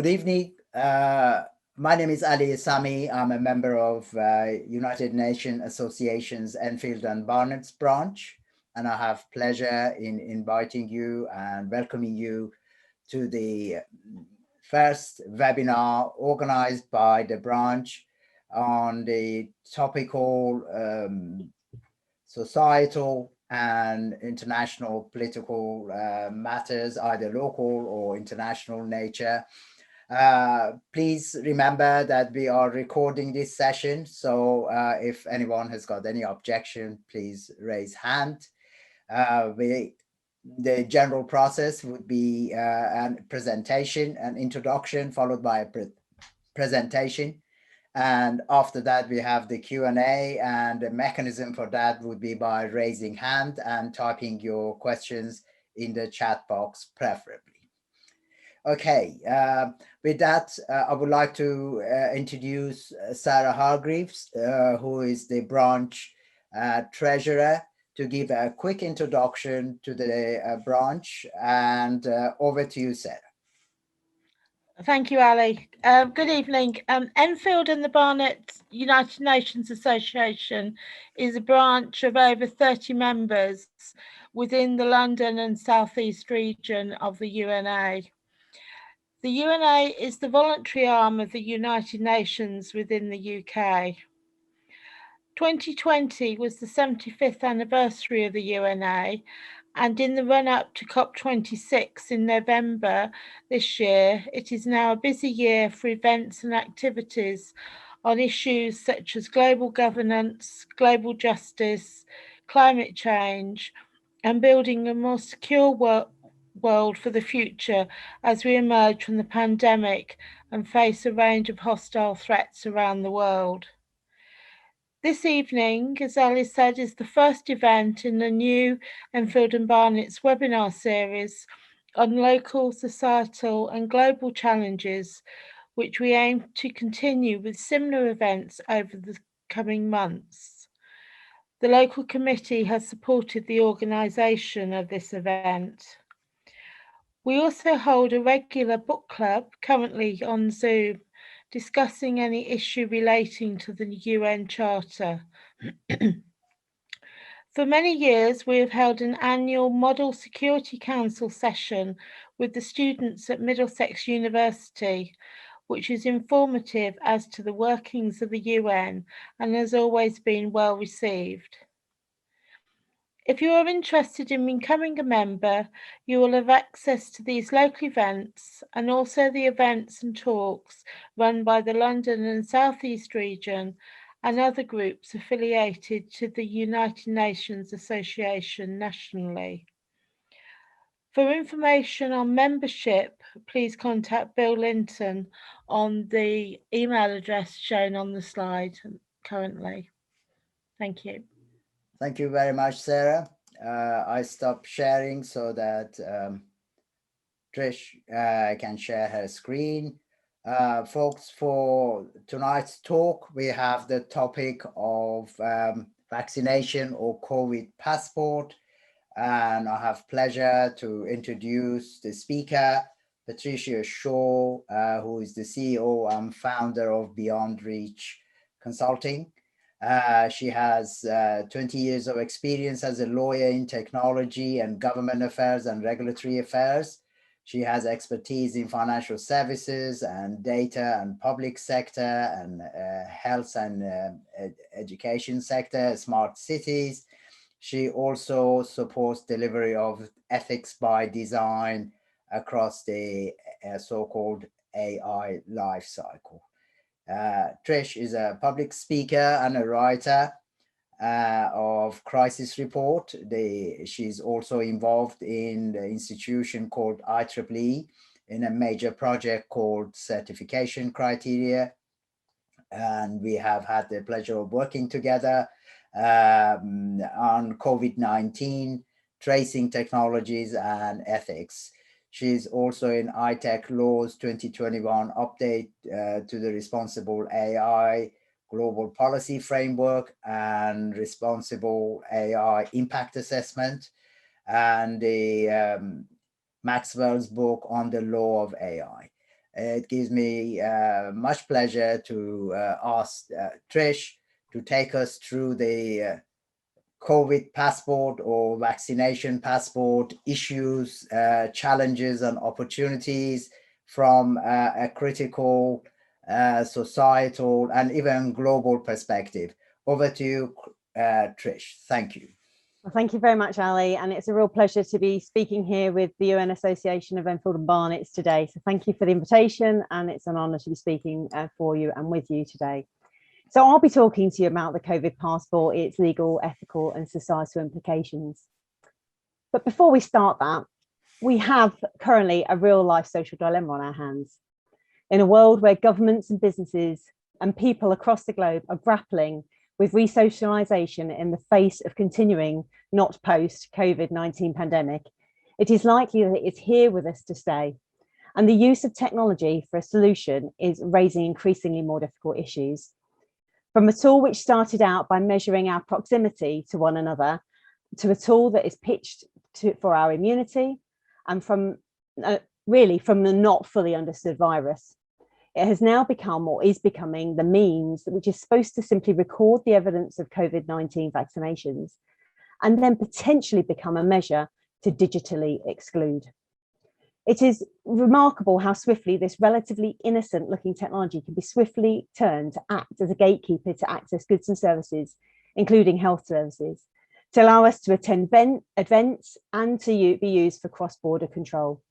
Good evening. My name is Ali Isami. I'm a member of United Nations Association's Enfield and Barnet branch, and I have pleasure in inviting you and welcoming you to the first webinar organized by the branch on the topical societal and international political matters, either local or international nature. Please remember that we are recording this session, so if anyone has got any objection, please raise hand. The general process would be a presentation, an introduction, followed by a presentation. And after that, we have the Q&A, and the mechanism for that would be by raising hand and typing your questions in the chat box, preferably. Okay, with that, I would like to introduce Sarah Hargreaves, who is the branch treasurer, to give a quick introduction to the branch. And over to you, Sarah. Thank you, Ali. Good evening. Enfield and the Barnet United Nations Association is a branch of over 30 members within the London and South East region of the UNA. The UNA is the voluntary arm of the United Nations within the UK. 2020 was the 75th anniversary of the UNA, and in the run-up to COP26 in November this year, it is now a busy year for events and activities on issues such as global governance, global justice, climate change, and building a more secure world for the future as we emerge from the pandemic and face a range of hostile threats around the world. This evening, as Ali said, is the first event in the new Enfield and Barnet's webinar series on local, societal and global challenges, which we aim to continue with similar events over the coming months. The local committee has supported the organisation of this event. We also hold a regular book club, currently on Zoom, discussing any issue relating to the UN Charter. For many years, we have held an annual Model Security Council session with the students at Middlesex University, which is informative as to the workings of the UN and has always been well received. If you are interested in becoming a member, you will have access to these local events and also the events and talks run by the London and South East region and other groups affiliated to the United Nations Association nationally. For information on membership, please contact Bill Linton on the email address shown on the slide currently. Thank you. Thank you very much, Sarah. I stopped sharing so that Trish can share her screen. Folks, for tonight's talk, we have the topic of vaccination or COVID passport. And I have pleasure to introduce the speaker, Patricia Shaw, who is the CEO and founder of Beyond Reach Consulting. She has 20 years of experience as a lawyer in technology and government affairs and regulatory affairs. She has expertise in financial services and data and public sector and health and education sector, smart cities. She also supports delivery of ethics by design across the so-called AI life cycle. Trish is a public speaker and a writer of Crisis Report. She's also involved in the institution called IEEE in a major project called Certification Criteria. And we have had the pleasure of working together on COVID-19, tracing technologies and ethics. She's also in ITech Law's 2021 update to the Responsible AI Global Policy Framework and Responsible AI Impact Assessment, and the Maxwell's book on the law of AI. It gives me much pleasure to ask Trish to take us through the COVID passport or vaccination passport issues, challenges, and opportunities from a critical societal and even global perspective. Over to you, Trish. Thank you. Well, thank you very much, Ali. And it's a real pleasure to be speaking here with the UN Association of Enfield and Barnet today. So thank you for the invitation, and it's an honour to be speaking for you and with you today. So I'll be talking to you about the COVID passport, its legal, ethical and societal implications. But before we start that, we have currently a real life social dilemma on our hands. In a world where governments and businesses and people across the globe are grappling with re-socialisation in the face of continuing, not post-COVID-19 pandemic, it is likely that it's here with us to stay. And the use of technology for a solution is raising increasingly more difficult issues. From a tool which started out by measuring our proximity to one another, to a tool that is pitched for our immunity, and from really from the not fully understood virus. It has now become, or is becoming, the means which is supposed to simply record the evidence of COVID-19 vaccinations and then potentially become a measure to digitally exclude. It is remarkable how swiftly this relatively innocent looking technology can be swiftly turned to act as a gatekeeper to access goods and services, including health services, to allow us to attend events and to be used for cross-border control.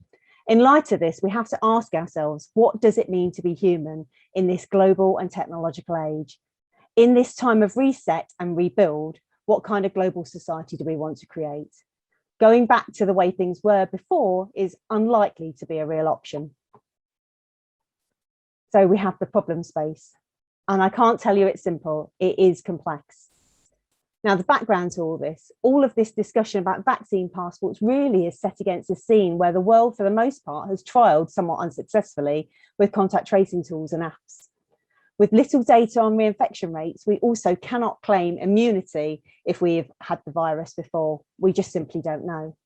In light of this, we have to ask ourselves, what does it mean to be human in this global and technological age? In this time of reset and rebuild, what kind of global society do we want to create? Going back to the way things were before is unlikely to be a real option. So we have the problem space. And I can't tell you it's simple, it is complex. Now, the background to all of this discussion about vaccine passports really is set against a scene where the world, for the most part, has trialled somewhat unsuccessfully with contact tracing tools and apps. With little data on reinfection rates, we also cannot claim immunity if we've had the virus before. We just simply don't know.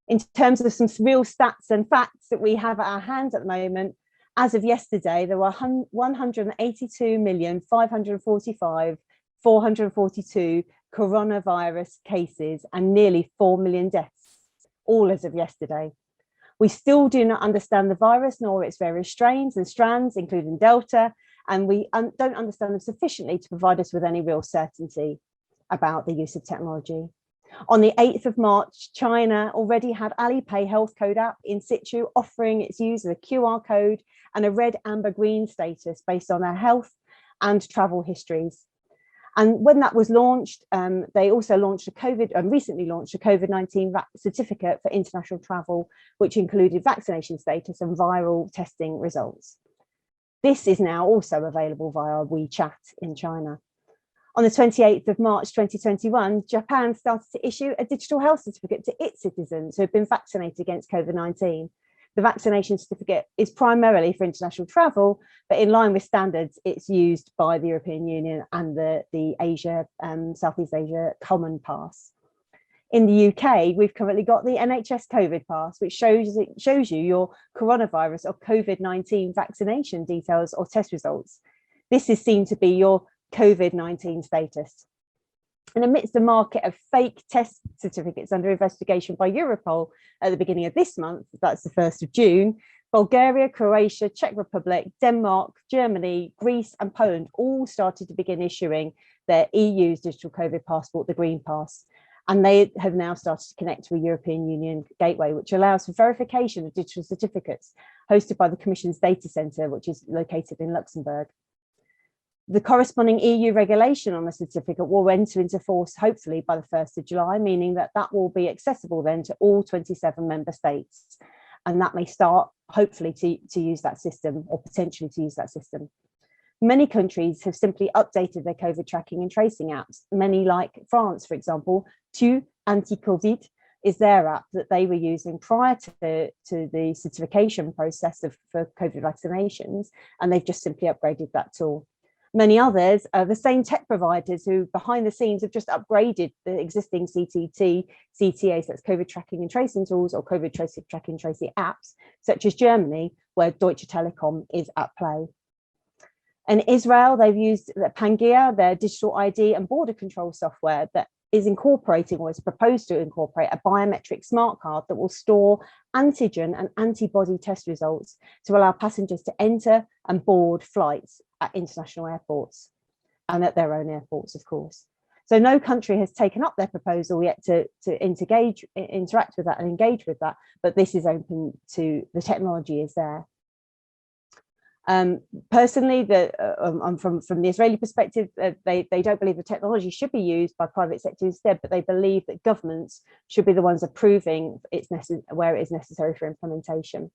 In terms of some real stats and facts that we have at our hands at the moment, as of yesterday, there were 182,545,442 coronavirus cases and nearly 4 million deaths, all as of yesterday. We still do not understand the virus nor its various strains and strands, including Delta, and we don't understand them sufficiently to provide us with any real certainty about the use of technology. On the 8th of March, China already had Alipay health code app in situ, offering its users a QR code and a red, amber, green status based on their health and travel histories. And when that was launched, they also launched recently launched a COVID-19 certificate for international travel, which included vaccination status and viral testing results. This is now also available via WeChat in China. On the 28th of March 2021, Japan started to issue a digital health certificate to its citizens who have been vaccinated against COVID-19. The vaccination certificate is primarily for international travel, but in line with standards, it's used by the European Union and the Southeast Asia Common Pass. In the UK, we've currently got the NHS COVID Pass, which shows you your coronavirus or COVID-19 vaccination details or test results. This is seen to be your COVID-19 status. And amidst the market of fake test certificates under investigation by Europol at the beginning of this month, that's the 1st of June, Bulgaria, Croatia, Czech Republic, Denmark, Germany, Greece and Poland all started to begin issuing their EU's digital COVID passport, the Green Pass. And they have now started to connect to a European Union gateway, which allows for verification of digital certificates hosted by the Commission's data centre, which is located in Luxembourg. The corresponding EU regulation on the certificate will enter into force, hopefully by the 1st of July, meaning that that will be accessible then to all 27 member states. And that may start, hopefully, to use that system or potentially to use that system. Many countries have simply updated their COVID tracking and tracing apps. Many, like France, for example, Tu Anti-Covid is their app that they were using prior to the certification process for COVID vaccinations, and they've just simply upgraded that tool. Many others are the same tech providers who behind the scenes have just upgraded the existing CTT, CTA, so that's COVID tracking and tracing tools, or COVID tracking and tracing apps, such as Germany, where Deutsche Telekom is at play. In Israel, they've used Pangaea, their digital ID and border control software that is incorporating, or is proposed to incorporate, a biometric smart card that will store antigen and antibody test results to allow passengers to enter and board flights at international airports, and at their own airports, of course. So no country has taken up their proposal yet to interact with that and engage with that, but this is open to, the technology is there. Personally, from the Israeli perspective, they don't believe the technology should be used by private sector instead, but they believe that governments should be the ones approving where it is necessary for implementation.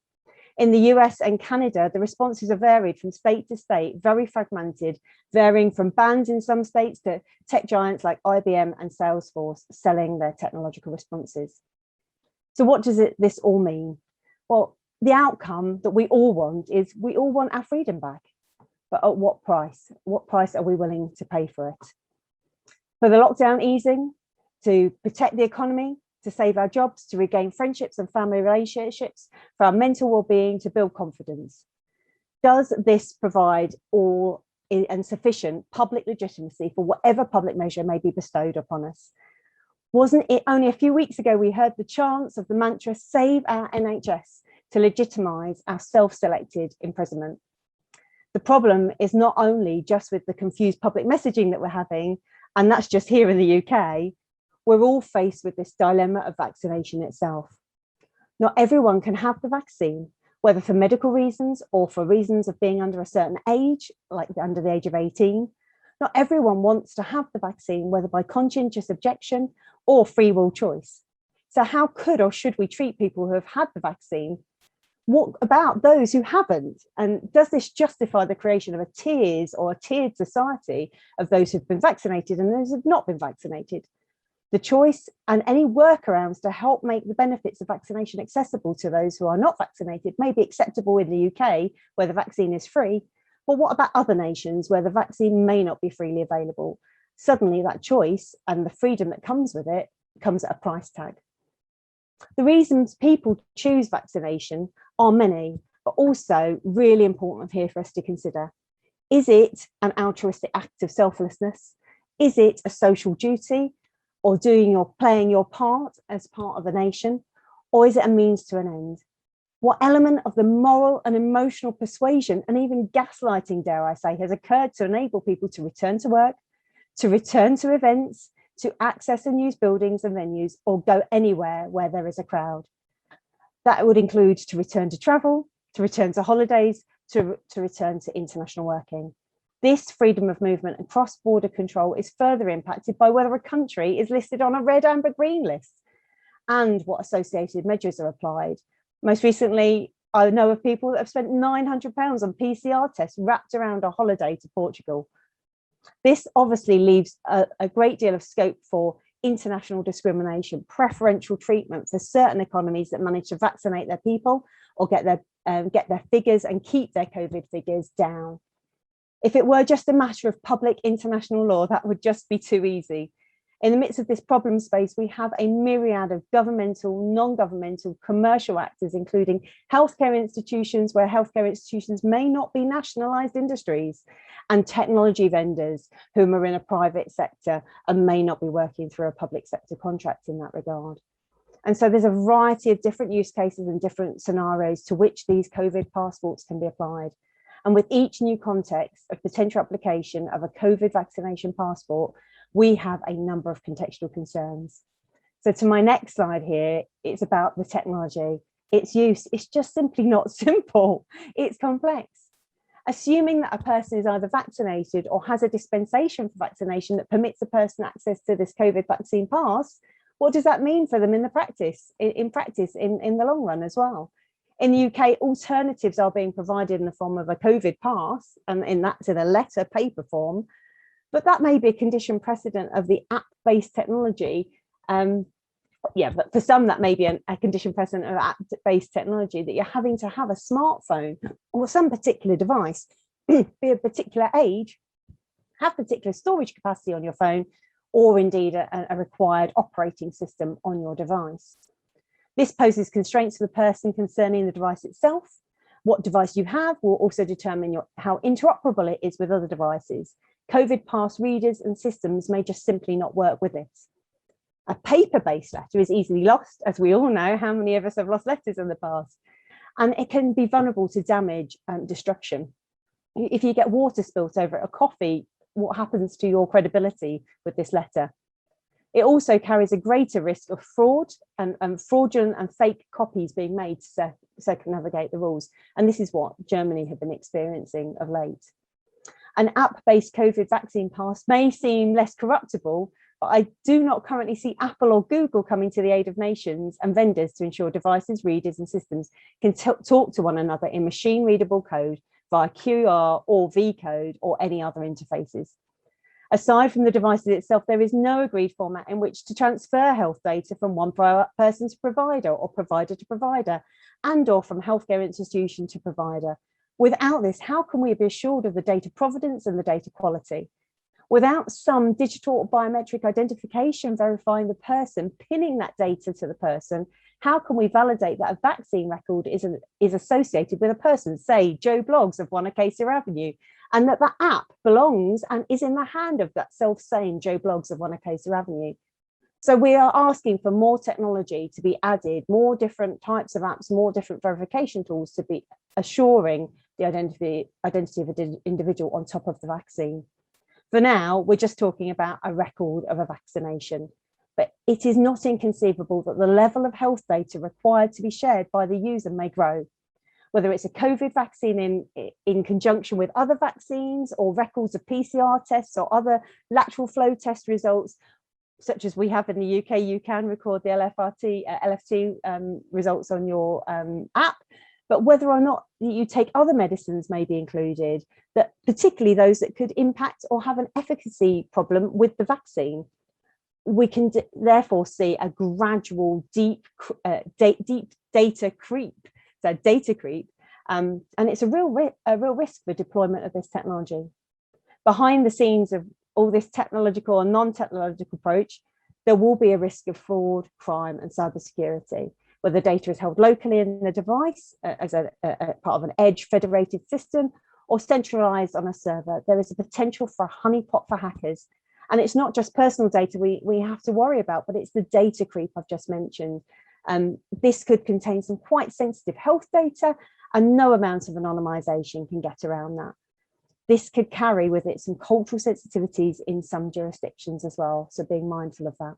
In the US and Canada, the responses are varied from state to state, very fragmented, varying from bans in some states to tech giants like IBM and Salesforce selling their technological responses. So what does this all mean? Well, the outcome that we all want is we all want our freedom back, but at what price? What price are we willing to pay for it? For the lockdown easing, to protect the economy, to save our jobs, to regain friendships and family relationships, for our mental well-being, to build confidence. Does this provide all and sufficient public legitimacy for whatever public measure may be bestowed upon us? Wasn't it only a few weeks ago we heard the chants of the mantra, save our NHS, to legitimise our self-selected imprisonment? The problem is not only just with the confused public messaging that we're having, and that's just here in the UK, we're all faced with this dilemma of vaccination itself. Not everyone can have the vaccine, whether for medical reasons or for reasons of being under a certain age, like under the age of 18. Not everyone wants to have the vaccine, whether by conscientious objection or free will choice. So how could or should we treat people who have had the vaccine? What about those who haven't? And does this justify the creation of a tiers or a tiered society of those who've been vaccinated and those who've not been vaccinated? The choice and any workarounds to help make the benefits of vaccination accessible to those who are not vaccinated may be acceptable in the UK, where the vaccine is free, but what about other nations where the vaccine may not be freely available? Suddenly that choice and the freedom that comes with it comes at a price tag. The reasons people choose vaccination are many, but also really important here for us to consider. Is it an altruistic act of selflessness? Is it a social duty, or playing your part as part of a nation? Or is it a means to an end? What element of the moral and emotional persuasion, and even gaslighting, dare I say, has occurred to enable people to return to work, to return to events, to access and use buildings and venues, or go anywhere where there is a crowd? That would include to return to travel, to return to holidays, to return to international working. This freedom of movement and cross-border control is further impacted by whether a country is listed on a red, amber, green list and what associated measures are applied. Most recently, I know of people that have spent £900 on PCR tests wrapped around a holiday to Portugal. This obviously leaves a great deal of scope for international discrimination, preferential treatment for certain economies that manage to vaccinate their people or get their figures and keep their COVID figures down. If it were just a matter of public international law, that would just be too easy. In the midst of this problem space, we have a myriad of governmental, non-governmental, commercial actors, including healthcare institutions where healthcare institutions may not be nationalised industries, and technology vendors whom are in a private sector and may not be working through a public sector contract in that regard. And so there's a variety of different use cases and different scenarios to which these COVID passports can be applied. And with each new context of potential application of a COVID vaccination passport, we have a number of contextual concerns. So to my next slide here, it's about the technology. Its use is just simply not simple. It's complex. Assuming that a person is either vaccinated or has a dispensation for vaccination that permits a person access to this COVID vaccine pass, what does that mean for them in the practice, in the long run as well? In the UK, alternatives are being provided in the form of a COVID pass, and that's in a letter paper form, but that may be a condition precedent of the app-based technology. But for some, that may be a condition precedent of app-based technology, that you're having to have a smartphone or some particular device, be a particular age, have particular storage capacity on your phone, or indeed a required operating system on your device. This poses constraints for the person concerning the device itself. What device you have will also determine how interoperable it is with other devices. COVID pass readers and systems may just simply not work with it. A paper-based letter is easily lost, as we all know. How many of us have lost letters in the past? And it can be vulnerable to damage and destruction. If you get water spilt over a coffee, what happens to your credibility with this letter? It also carries a greater risk of fraud and fraudulent and fake copies being made to circumnavigate the rules. And this is what Germany have been experiencing of late. An app-based COVID vaccine pass may seem less corruptible, but I do not currently see Apple or Google coming to the aid of nations and vendors to ensure devices, readers and systems can talk to one another in machine-readable code via QR or V code or any other interfaces. Aside from the devices itself, there is no agreed format in which to transfer health data from one person to provider or provider to provider, and or from healthcare institution to provider. Without this, how can we be assured of the data provenance and the data quality? Without some digital biometric identification verifying the person, pinning that data to the person, how can we validate that a vaccine record is associated with a person, say Joe Bloggs of 1 Acacia Avenue, and that the app belongs and is in the hand of that self-same Joe Bloggs of 1 Acacia Avenue? So we are asking for more technology to be added, more different types of apps, more different verification tools to be assuring the identity of an individual on top of the vaccine. For now, we're just talking about a record of a vaccination, but it is not inconceivable that the level of health data required to be shared by the user may grow. Whether it's a COVID vaccine in conjunction with other vaccines or records of PCR tests or other lateral flow test results, such as we have in the UK, you can record the LFT results on your app. But whether or not you take other medicines may be included, that particularly those that could impact or have an efficacy problem with the vaccine. We can therefore see a gradual deep data creep. So data creep, and it's a real risk for deployment of this technology. Behind the scenes of all this technological and non-technological approach, there will be a risk of fraud, crime, and cybersecurity. Whether data is held locally in the device as a part of an edge federated system or centralized on a server, there is a potential for a honeypot for hackers. And it's not just personal data we have to worry about, but it's the data creep I've just mentioned. This could contain some quite sensitive health data, and no amount of anonymization can get around that. This could carry with it some cultural sensitivities in some jurisdictions as well, so being mindful of that.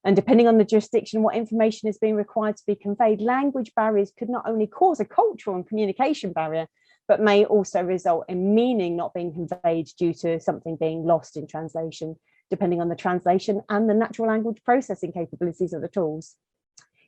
And depending on the jurisdiction, what information is being required to be conveyed, language barriers could not only cause a cultural and communication barrier, but may also result in meaning not being conveyed due to something being lost in translation, depending on the translation and the natural language processing capabilities of the tools.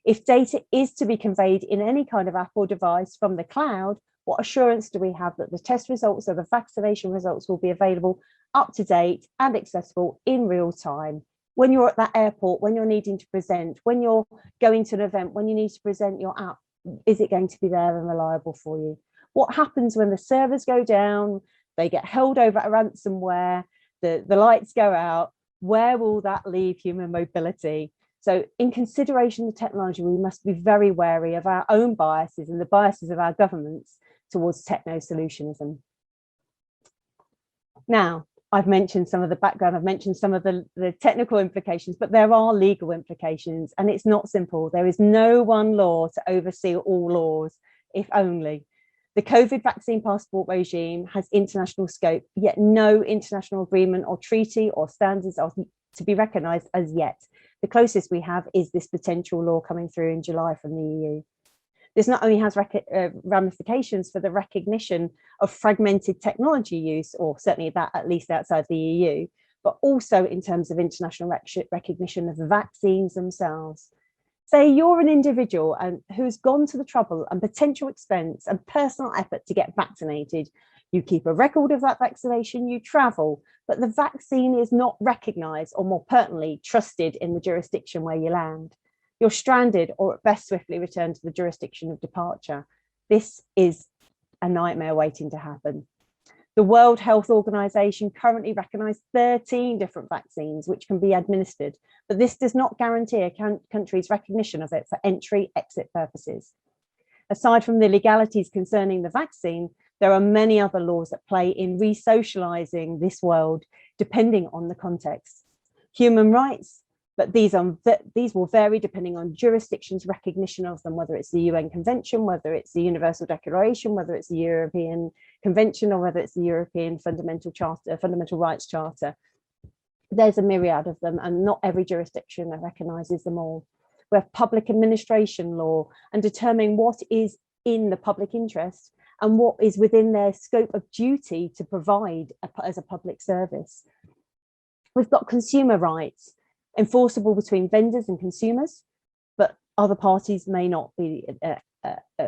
If data is to be conveyed in any kind of app or device from the cloud, what assurance do we have that the test results or the vaccination results will be available up to date and accessible in real time? When you're at that airport, when you're needing to present, when you're going to an event, when you need to present your app, is it going to be there and reliable for you? What happens when the servers go down, they get held over a ransomware, the lights go out? Where will that leave human mobility? So in consideration of technology, we must be very wary of our own biases and the biases of our governments towards techno-solutionism. Now, I've mentioned some of the background, I've mentioned some of the technical implications, but there are legal implications, and it's not simple. There is no one law to oversee all laws, if only. The COVID vaccine passport regime has international scope, yet no international agreement or treaty or standards are to be recognised as yet. The closest we have is this potential law coming through in July from the EU. This not only has ramifications for the recognition of fragmented technology use, or certainly that at least outside the EU, but also in terms of international recognition of the vaccines themselves. Say you're an individual who's gone to the trouble and potential expense and personal effort to get vaccinated. You keep a record of that vaccination, you travel, but the vaccine is not recognised, or more pertinently, trusted in the jurisdiction where you land. You're stranded, or at best swiftly returned to the jurisdiction of departure. This is a nightmare waiting to happen. The World Health Organization currently recognizes 13 different vaccines which can be administered, but this does not guarantee a country's recognition of it for entry-exit purposes. Aside from the legalities concerning the vaccine, there are many other laws that play in re-socialising this world, depending on the context. Human rights, but these will vary depending on jurisdictions' recognition of them, whether it's the UN Convention, whether it's the Universal Declaration, whether it's the European Convention, or whether it's the European Fundamental Rights Charter. There's a myriad of them, and not every jurisdiction recognises them all. We have public administration law and determining what is in the public interest and what is within their scope of duty to provide as a public service. We've got consumer rights, enforceable between vendors and consumers, but other parties may not be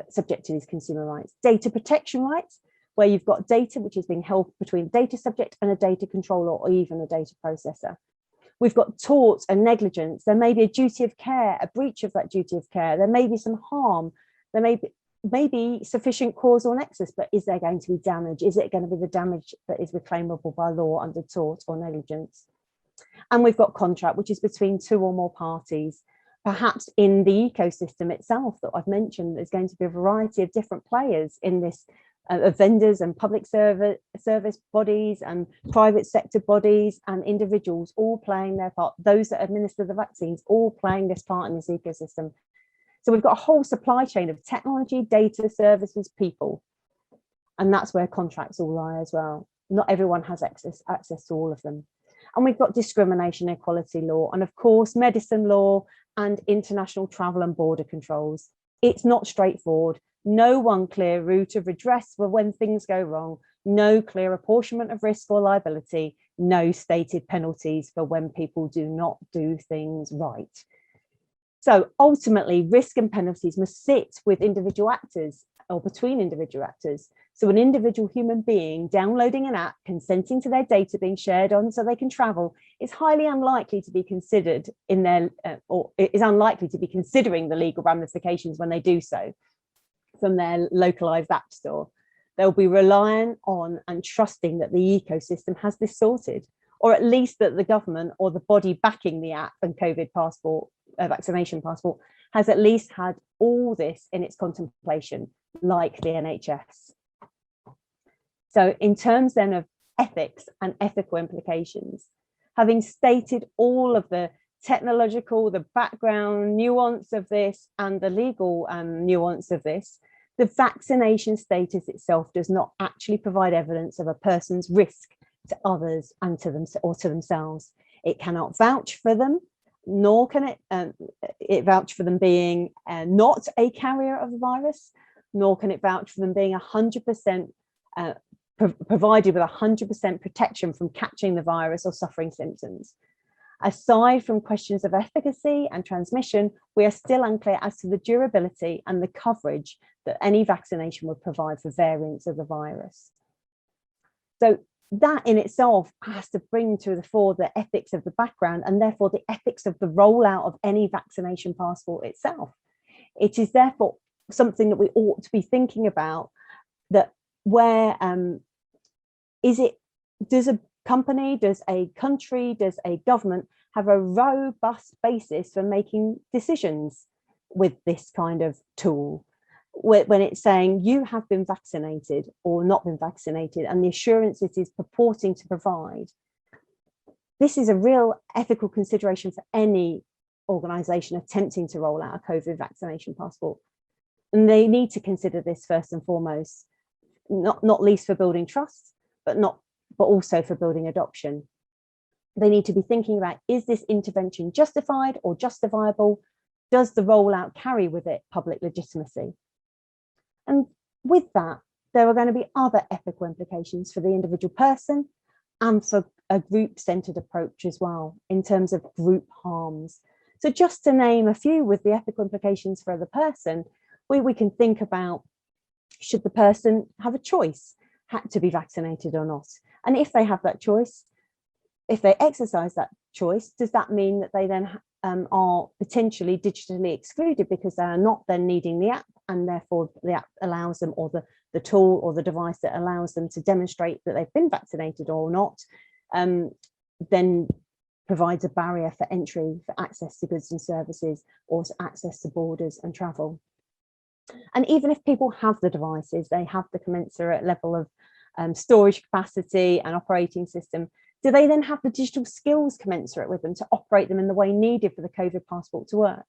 subject to these consumer rights. Data protection rights, where you've got data which is being held between a data subject and a data controller or even a data processor. We've got tort and negligence. There may be a duty of care, a breach of that duty of care. There may be some harm. There may be sufficient causal nexus, but is there going to be damage? Is it going to be the damage that is reclaimable by law under tort or negligence? And we've got contract, which is between two or more parties. Perhaps in the ecosystem itself that I've mentioned, there's going to be a variety of different players in this, vendors and public service bodies and private sector bodies and individuals all playing their part. Those that administer the vaccines all playing this part in this ecosystem. So we've got a whole supply chain of technology, data, services, people. And that's where contracts all lie as well. Not everyone has access to all of them. And we've got discrimination, equality law, and of course, medicine law and international travel and border controls. It's not straightforward. No one clear route of redress for when things go wrong, no clear apportionment of risk or liability, no stated penalties for when people do not do things right. So ultimately, risk and penalties must sit with individual actors or between individual actors. So an individual human being downloading an app, consenting to their data being shared on so they can travel, is highly unlikely to be considered in their, or is unlikely to be considering the legal ramifications when they do so from their localized app store. They'll be relying on and trusting that the ecosystem has this sorted, or at least that the government or the body backing the app and COVID passport, vaccination passport, has at least had all this in its contemplation, like the NHS. So in terms then of ethics and ethical implications, having stated all of the technological, the background nuance of this and the legal nuance of this, the vaccination status itself does not actually provide evidence of a person's risk to others and to them or to themselves. It cannot vouch for them, nor can it vouch for them being not a carrier of the virus, nor can it vouch for them being 100% provided with 100% protection from catching the virus or suffering symptoms. Aside from questions of efficacy and transmission, we are still unclear as to the durability and the coverage that any vaccination would provide for variants of the virus. So that in itself has to bring to the fore the ethics of the background and therefore the ethics of the rollout of any vaccination passport itself. It is therefore something that we ought to be thinking about, that where does a company, does a country, does a government have a robust basis for making decisions with this kind of tool? When it's saying you have been vaccinated or not been vaccinated and the assurance it is purporting to provide, this is a real ethical consideration for any organisation attempting to roll out a COVID vaccination passport. And they need to consider this first and foremost, not least for building trust, but also for building adoption. They need to be thinking about, is this intervention justified or justifiable? Does the rollout carry with it public legitimacy? And with that, there are going to be other ethical implications for the individual person and for a group-centered approach as well, in terms of group harms. So just to name a few with the ethical implications for the person, we can think about, should the person have a choice to be vaccinated or not? And if they have that choice, if they exercise that choice, does that mean that they then are potentially digitally excluded because they are not then needing the app, and therefore the app allows them, or the the tool or the device that allows them to demonstrate that they've been vaccinated or not, then provides a barrier for entry, for access to goods and services, or access to borders and travel. And even if people have the devices, they have the commensurate level of storage capacity and operating system, do they then have the digital skills commensurate with them to operate them in the way needed for the COVID passport to work?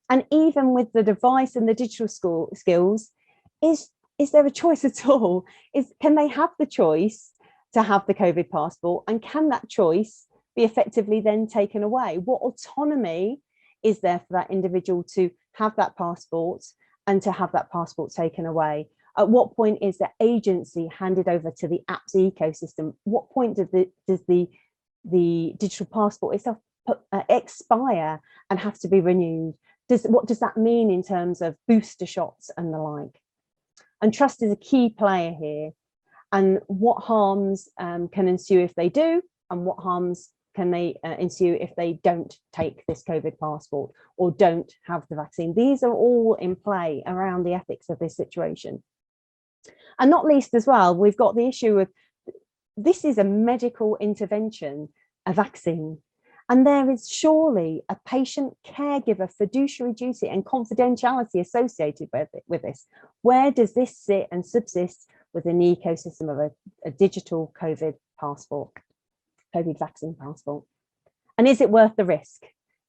And even with the device and the digital skills, is there a choice at all? Can they have the choice to have the COVID passport, and can that choice be effectively then taken away? What autonomy is there for that individual to have that passport and to have that passport taken away? At what point is the agency handed over to the apps ecosystem? What point does the digital passport itself expire and have to be renewed? What does that mean in terms of booster shots and the like? And trust is a key player here. And what harms can ensue if they do, and what harms can they ensue if they don't take this COVID passport or don't have the vaccine? These are all in play around the ethics of this situation. And not least as well, we've got the issue of this is a medical intervention, a vaccine, and there is surely a patient caregiver fiduciary duty and confidentiality associated with this. Where does this sit and subsist within the ecosystem of a digital COVID passport, COVID vaccine passport? And is it worth the risk?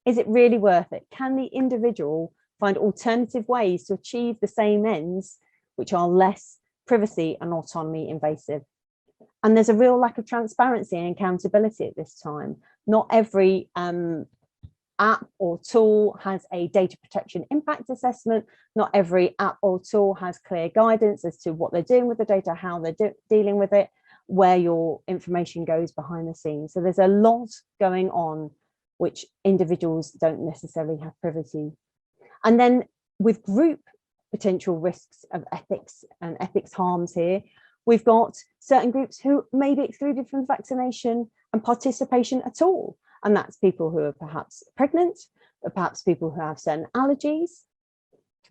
Is it really worth it? Can the individual find alternative ways to achieve the same ends, which are less privacy and autonomy invasive? And there's a real lack of transparency and accountability at this time. Not every app or tool has a data protection impact assessment. Not every app or tool has clear guidance as to what they're doing with the data, how they're dealing with it, where your information goes behind the scenes. So there's a lot going on which individuals don't necessarily have privity. And then with group potential risks of ethics and ethics harms here, we've got certain groups who may be excluded from vaccination and participation at all. And that's people who are perhaps pregnant, or perhaps people who have certain allergies.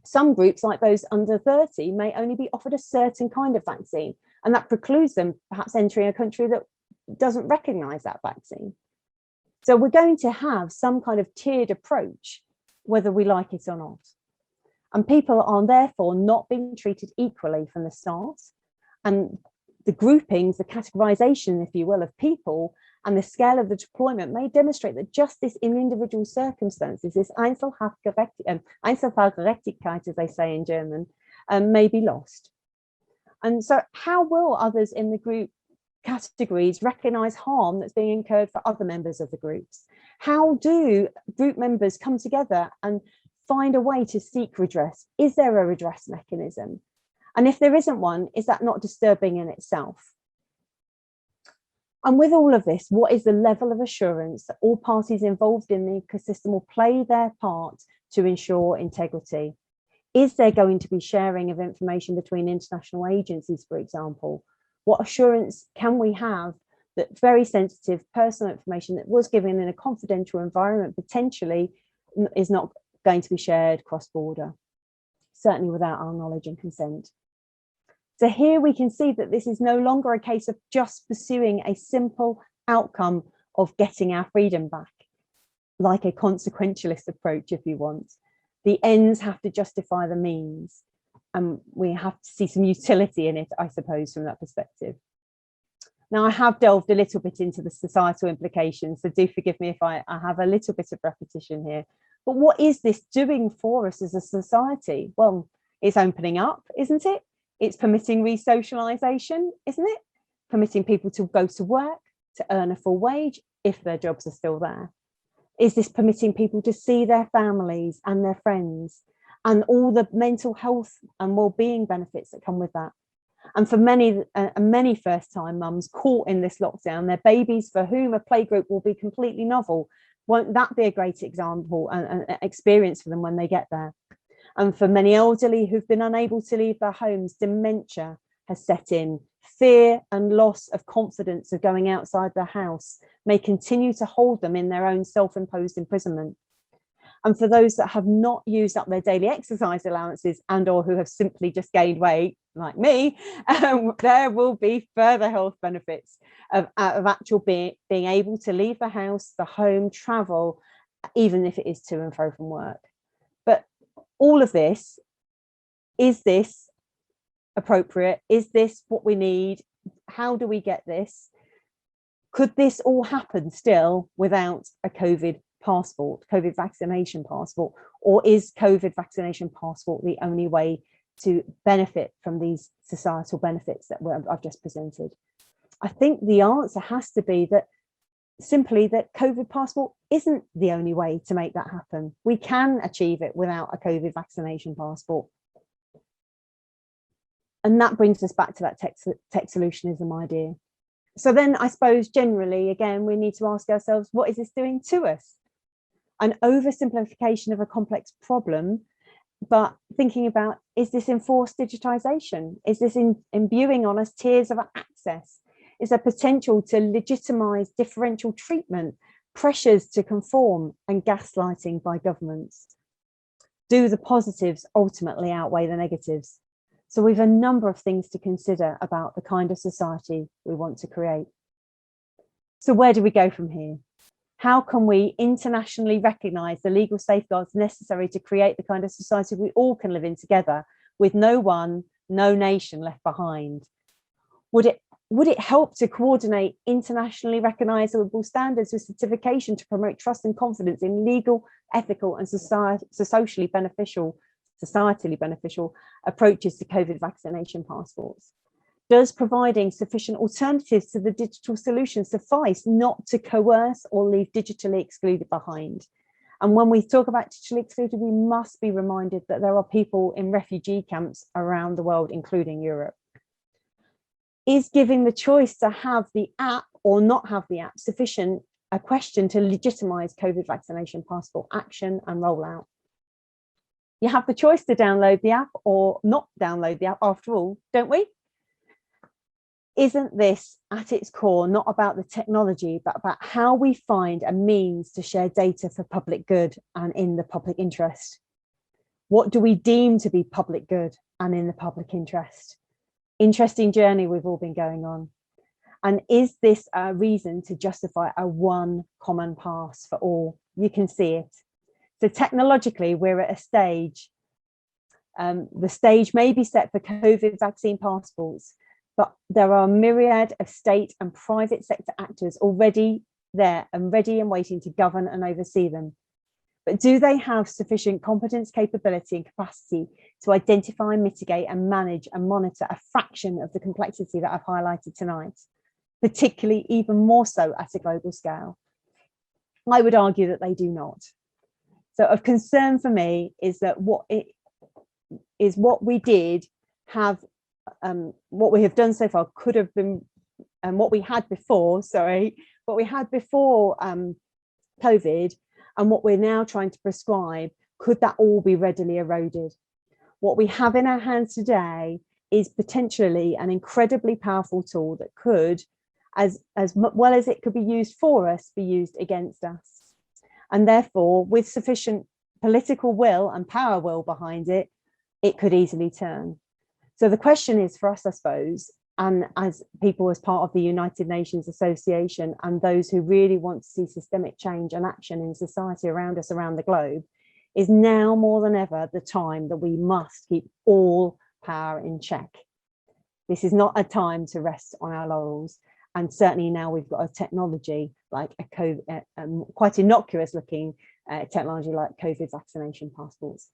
Some groups, like those under 30, may only be offered a certain kind of vaccine, and that precludes them perhaps entering a country that doesn't recognise that vaccine. So we're going to have some kind of tiered approach, whether we like it or not. And people are therefore not being treated equally from the start. And the groupings, the categorization, if you will, of people and the scale of the deployment may demonstrate that justice in individual circumstances, this Einzelfallgerechtigkeit, as they say in German, may be lost. And so how will others in the group categories recognise harm that's being incurred for other members of the groups? How do group members come together and find a way to seek redress? Is there a redress mechanism? And if there isn't one, is that not disturbing in itself? And with all of this, what is the level of assurance that all parties involved in the ecosystem will play their part to ensure integrity? Is there going to be sharing of information between international agencies, for example? What assurance can we have that very sensitive personal information that was given in a confidential environment potentially is not going to be shared cross-border, certainly without our knowledge and consent? So here we can see that this is no longer a case of just pursuing a simple outcome of getting our freedom back, like a consequentialist approach, if you want. The ends have to justify the means, and we have to see some utility in it, I suppose, from that perspective. Now, I have delved a little bit into the societal implications, so do forgive me if I have a little bit of repetition here. But what is this doing for us as a society? Well, it's opening up, isn't it? It's permitting re-socialisation, isn't it? Permitting people to go to work, to earn a full wage, if their jobs are still there. Is this permitting people to see their families and their friends and all the mental health and well-being benefits that come with that? And for many first-time mums caught in this lockdown, their babies for whom a playgroup will be completely novel, won't that be a great example and experience for them when they get there? And for many elderly who've been unable to leave their homes, dementia has set in. Fear and loss of confidence of going outside their house may continue to hold them in their own self-imposed imprisonment. And for those that have not used up their daily exercise allowances and or who have simply just gained weight, like me, there will be further health benefits of actual being able to leave the house, the home, travel, even if it is to and fro from work. But all of this, is this appropriate? Is this what we need? How do we get this? Could this all happen still without a COVID passport, COVID vaccination passport? Or is COVID vaccination passport the only way to benefit from these societal benefits that I've just presented? I think the answer has to be that simply that COVID passport isn't the only way to make that happen. We can achieve it without a COVID vaccination passport. And that brings us back to that tech solutionism idea. So then I suppose generally, again, we need to ask ourselves, what is this doing to us? An oversimplification of a complex problem, but thinking about, is this enforced digitization? Is this imbuing on us tiers of access? Is there potential to legitimize differential treatment, pressures to conform, and gaslighting by governments? Do the positives ultimately outweigh the negatives? So we've a number of things to consider about the kind of society we want to create. So where do we go from here? How can we internationally recognize the legal safeguards necessary to create the kind of society we all can live in together, with no nation left behind? Would it help to coordinate internationally recognizable standards with certification to promote trust and confidence in legal, ethical, and societally beneficial approaches to COVID vaccination passports? Does providing sufficient alternatives to the digital solution suffice not to coerce or leave digitally excluded behind? And when we talk about digitally excluded, we must be reminded that there are people in refugee camps around the world, including Europe. Is giving the choice to have the app or not have the app sufficient a question to legitimize COVID vaccination passport action and rollout? You have the choice to download the app or not download the app, after all, don't we? Isn't this at its core not about the technology, but about how we find a means to share data for public good and in the public interest? What do we deem to be public good and in the public interest? Interesting journey we've all been going on. And is this a reason to justify a one common pass for all? You can see it. So technologically, we're at a stage, the stage may be set for COVID vaccine passports, but there are a myriad of state and private sector actors already there and ready and waiting to govern and oversee them. But do they have sufficient competence, capability, and capacity to identify, mitigate, and manage and monitor a fraction of the complexity that I've highlighted tonight, particularly even more so at a global scale? I would argue that they do not. So of concern for me is that what we have done so far could have been, and what we had before COVID, and what we're now trying to prescribe, could that all be readily eroded? What we have in our hands today is potentially an incredibly powerful tool that could, as well as it could be used for us, be used against us. And therefore, with sufficient political will and power will behind it, it could easily turn. So the question is for us, I suppose, and as people as part of the United Nations Association and those who really want to see systemic change and action in society around us around the globe, is now more than ever the time that we must keep all power in check. This is not a time to rest on our laurels. And certainly now we've got a technology like quite innocuous looking technology like COVID vaccination passports.